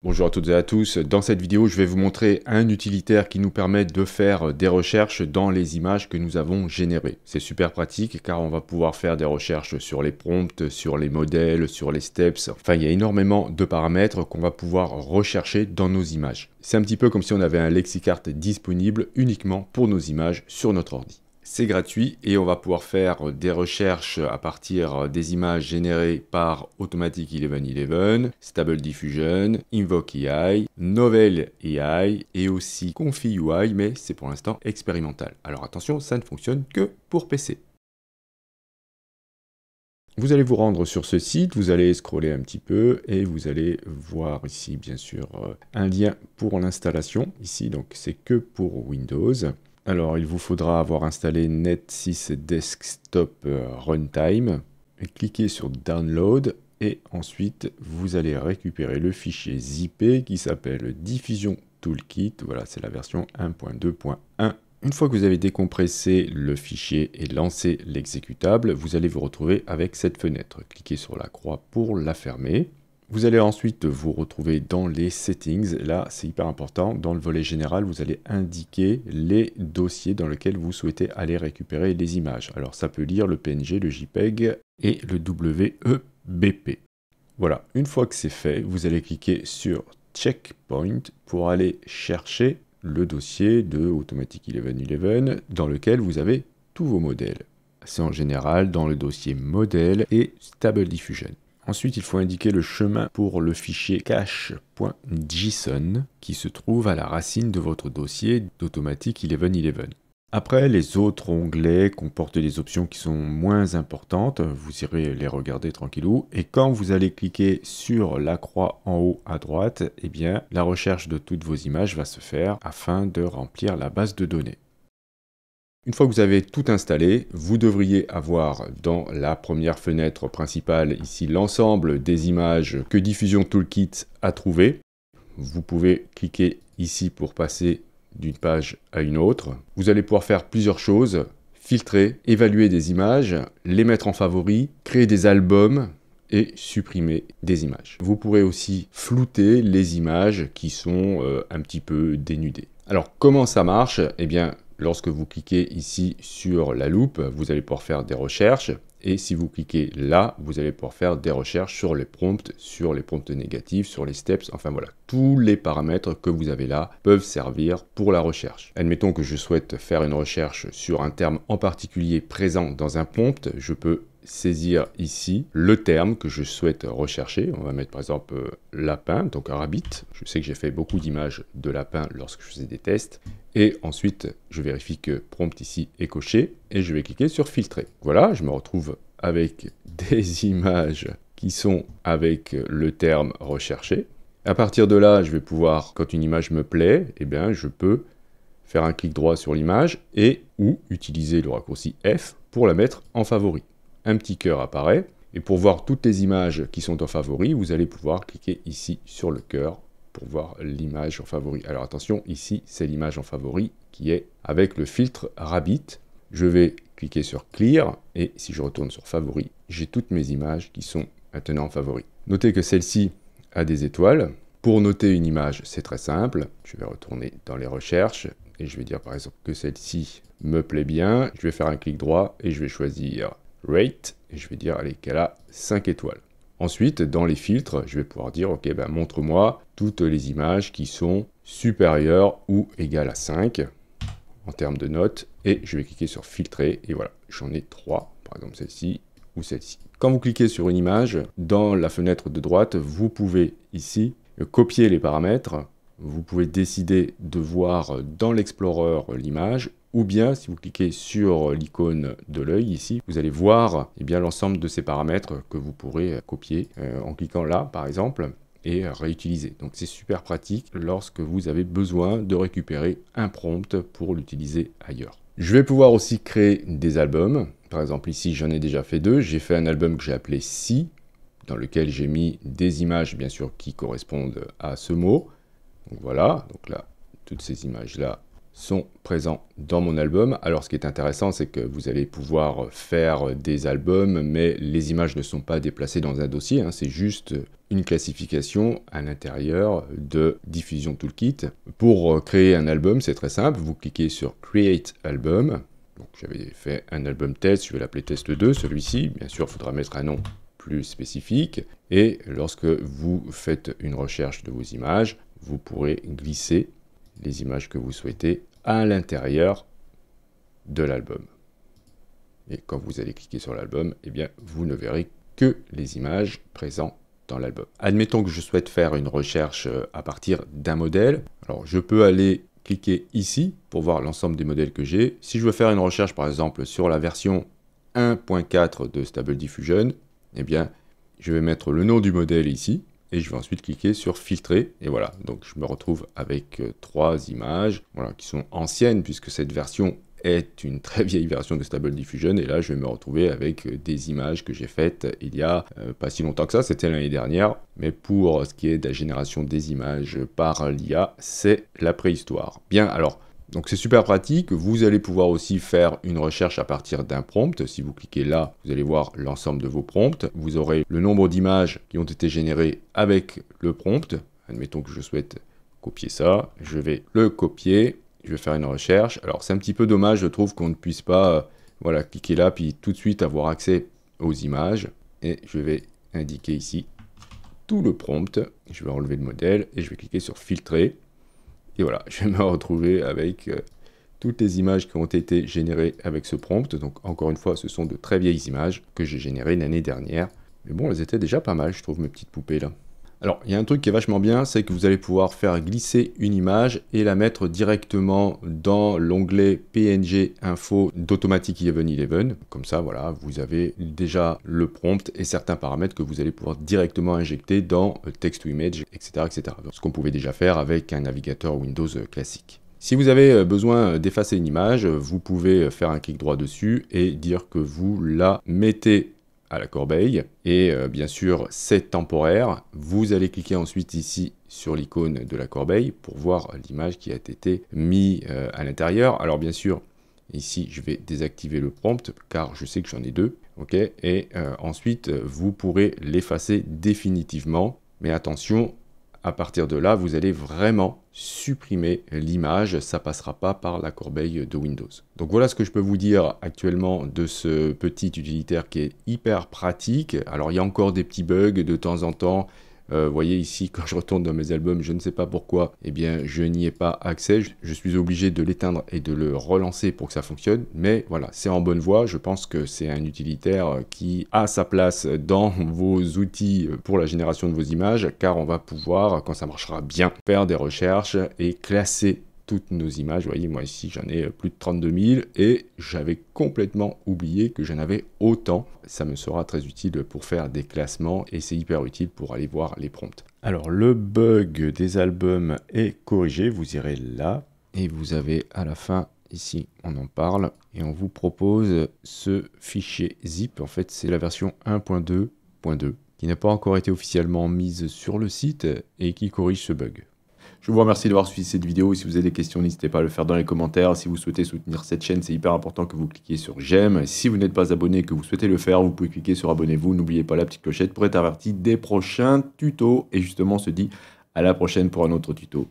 Bonjour à toutes et à tous, dans cette vidéo je vais vous montrer un utilitaire qui nous permet de faire des recherches dans les images que nous avons générées. C'est super pratique car on va pouvoir faire des recherches sur les prompts, sur les modèles, sur les steps, enfin il y a énormément de paramètres qu'on va pouvoir rechercher dans nos images. C'est un petit peu comme si on avait un lexicart disponible uniquement pour nos images sur notre ordi. C'est gratuit et on va pouvoir faire des recherches à partir des images générées par Automatic 1111, Stable Diffusion, Invoke AI, Novel AI et aussi Confi UI, mais c'est pour l'instant expérimental. Alors attention, ça ne fonctionne que pour PC. Vous allez vous rendre sur ce site, vous allez scroller un petit peu et vous allez voir ici bien sûr un lien pour l'installation. Ici donc c'est que pour Windows. Alors, il vous faudra avoir installé Net6 Desktop Runtime. Cliquez sur Download et ensuite, vous allez récupérer le fichier zippé qui s'appelle Diffusion Toolkit. Voilà, c'est la version 1.2.1. Une fois que vous avez décompressé le fichier et lancé l'exécutable, vous allez vous retrouver avec cette fenêtre. Cliquez sur la croix pour la fermer. Vous allez ensuite vous retrouver dans les settings. Là, c'est hyper important. Dans le volet général, vous allez indiquer les dossiers dans lesquels vous souhaitez aller récupérer les images. Alors, ça peut lire le PNG, le JPEG et le WEBP. Voilà, une fois que c'est fait, vous allez cliquer sur Checkpoint pour aller chercher le dossier de Automatic 1111 dans lequel vous avez tous vos modèles. C'est en général dans le dossier modèle et Stable Diffusion. Ensuite, il faut indiquer le chemin pour le fichier cache.json qui se trouve à la racine de votre dossier d'Automatic 1111. Après, les autres onglets comportent des options qui sont moins importantes. Vous irez les regarder tranquillou. Et quand vous allez cliquer sur la croix en haut à droite, eh bien, la recherche de toutes vos images va se faire afin de remplir la base de données. Une fois que vous avez tout installé, vous devriez avoir dans la première fenêtre principale ici l'ensemble des images que Diffusion Toolkit a trouvées. Vous pouvez cliquer ici pour passer d'une page à une autre. Vous allez pouvoir faire plusieurs choses, filtrer, évaluer des images, les mettre en favoris, créer des albums et supprimer des images. Vous pourrez aussi flouter les images qui sont un petit peu dénudées. Alors comment ça marche? Eh bien, lorsque vous cliquez ici sur la loupe, vous allez pouvoir faire des recherches. Et si vous cliquez là, vous allez pouvoir faire des recherches sur les prompts négatifs, sur les steps, enfin voilà. Tous les paramètres que vous avez là peuvent servir pour la recherche. Admettons que je souhaite faire une recherche sur un terme en particulier présent dans un prompt, je peux saisir ici le terme que je souhaite rechercher. On va mettre par exemple lapin, donc un rabbit. Je sais que j'ai fait beaucoup d'images de lapin lorsque je faisais des tests. Et ensuite, je vérifie que prompt ici est coché et je vais cliquer sur filtrer. Voilà, je me retrouve avec des images qui sont avec le terme recherché. À partir de là, je vais pouvoir, quand une image me plaît, eh bien, je peux faire un clic droit sur l'image et ou utiliser le raccourci F pour la mettre en favori. Un petit cœur apparaît et pour voir toutes les images qui sont en favori, vous allez pouvoir cliquer ici sur le cœur pour voir l'image en favori. Alors attention, ici c'est l'image en favori qui est avec le filtre Rabbit. Je vais cliquer sur Clear et si je retourne sur Favori, j'ai toutes mes images qui sont maintenant en favori. Notez que celle-ci a des étoiles. Pour noter une image, c'est très simple. Je vais retourner dans les recherches et je vais dire par exemple que celle-ci me plaît bien. Je vais faire un clic droit et je vais choisir Rate et je vais dire allez, qu'elle a 5 étoiles. Ensuite, dans les filtres, je vais pouvoir dire, ok, ben, montre-moi toutes les images qui sont supérieures ou égales à 5 en termes de notes. Et je vais cliquer sur filtrer. Et voilà, j'en ai 3, par exemple celle-ci ou celle-ci. Quand vous cliquez sur une image, dans la fenêtre de droite, vous pouvez ici copier les paramètres. Vous pouvez décider de voir dans l'Explorer l'image. Ou bien, si vous cliquez sur l'icône de l'œil ici, vous allez voir l'ensemble de ces paramètres que vous pourrez copier en cliquant là, par exemple, et réutiliser. Donc c'est super pratique lorsque vous avez besoin de récupérer un prompt pour l'utiliser ailleurs. Je vais pouvoir aussi créer des albums. Par exemple, ici, j'en ai déjà fait 2. J'ai fait un album que j'ai appelé Si, dans lequel j'ai mis des images, bien sûr, qui correspondent à ce mot. Donc voilà, donc là, toutes ces images-là sont présents dans mon album. Alors ce qui est intéressant, c'est que vous allez pouvoir faire des albums, mais les images ne sont pas déplacées dans un dossier, hein, c'est juste une classification à l'intérieur de Diffusion Toolkit. Pour créer un album, c'est très simple, vous cliquez sur Create Album. Donc j'avais fait un album test, je vais l'appeler test 2, celui-ci. Bien sûr, il faudra mettre un nom plus spécifique. Et lorsque vous faites une recherche de vos images, vous pourrez glisser les images que vous souhaitez à l'intérieur de l'album. Et quand vous allez cliquer sur l'album, eh bien, vous ne verrez que les images présentes dans l'album. Admettons que je souhaite faire une recherche à partir d'un modèle. Alors, je peux aller cliquer ici pour voir l'ensemble des modèles que j'ai. Si je veux faire une recherche, par exemple, sur la version 1.4 de Stable Diffusion, eh bien, je vais mettre le nom du modèle ici. Et je vais ensuite cliquer sur filtrer, et voilà, donc je me retrouve avec 3 images, voilà, qui sont anciennes, puisque cette version est une très vieille version de Stable Diffusion, et là je vais me retrouver avec des images que j'ai faites il y a pas si longtemps que ça, c'était l'année dernière, mais pour ce qui est de la génération des images par l'IA, c'est la préhistoire. Bien, alors, donc c'est super pratique, vous allez pouvoir aussi faire une recherche à partir d'un prompt. Si vous cliquez là, vous allez voir l'ensemble de vos prompts. Vous aurez le nombre d'images qui ont été générées avec le prompt. Admettons que je souhaite copier ça, je vais le copier, je vais faire une recherche. Alors c'est un petit peu dommage, je trouve, qu'on ne puisse pas voilà, cliquer là, puis tout de suite avoir accès aux images. Et je vais indiquer ici tout le prompt. Je vais enlever le modèle et je vais cliquer sur filtrer. Et voilà, je vais me retrouver avec toutes les images qui ont été générées avec ce prompt. Donc encore une fois, ce sont de très vieilles images que j'ai générées l'année dernière. Mais bon, elles étaient déjà pas mal, je trouve, mes petites poupées là. Alors, il y a un truc qui est vachement bien, c'est que vous allez pouvoir faire glisser une image et la mettre directement dans l'onglet PNG Info d'Automatic Event 11. Comme ça, voilà, vous avez déjà le prompt et certains paramètres que vous allez pouvoir directement injecter dans Text to Image, etc., etc. Donc, ce qu'on pouvait déjà faire avec un navigateur Windows classique. Si vous avez besoin d'effacer une image, vous pouvez faire un clic droit dessus et dire que vous la mettez à la corbeille, et bien sûr c'est temporaire. Vous allez cliquer ensuite ici sur l'icône de la corbeille pour voir l'image qui a été mise à l'intérieur. Alors bien sûr ici je vais désactiver le prompt car je sais que j'en ai 2, ok, et ensuite vous pourrez l'effacer définitivement, mais attention, à partir de là, vous allez vraiment supprimer l'image, ça passera pas par la corbeille de Windows. Donc voilà ce que je peux vous dire actuellement de ce petit utilitaire qui est hyper pratique. Alors il y a encore des petits bugs de temps en temps. Vous voyez ici, quand je retourne dans mes albums, je ne sais pas pourquoi, eh bien je n'y ai pas accès. Je suis obligé de l'éteindre et de le relancer pour que ça fonctionne. Mais voilà, c'est en bonne voie. Je pense que c'est un utilitaire qui a sa place dans vos outils pour la génération de vos images, car on va pouvoir, quand ça marchera bien, faire des recherches et classer toutes nos images. Vous voyez, moi ici, j'en ai plus de 32 000 et j'avais complètement oublié que j'en avais autant. Ça me sera très utile pour faire des classements et c'est hyper utile pour aller voir les prompts. Alors, le bug des albums est corrigé. Vous irez là et vous avez à la fin, ici, on en parle et on vous propose ce fichier zip. En fait, c'est la version 1.2.2 qui n'a pas encore été officiellement mise sur le site et qui corrige ce bug. Je vous remercie d'avoir suivi cette vidéo. Si vous avez des questions, n'hésitez pas à le faire dans les commentaires. Si vous souhaitez soutenir cette chaîne, c'est hyper important que vous cliquiez sur j'aime. Si vous n'êtes pas abonné et que vous souhaitez le faire, vous pouvez cliquer sur abonnez-vous. N'oubliez pas la petite clochette pour être averti des prochains tutos. Et justement, on se dit à la prochaine pour un autre tuto.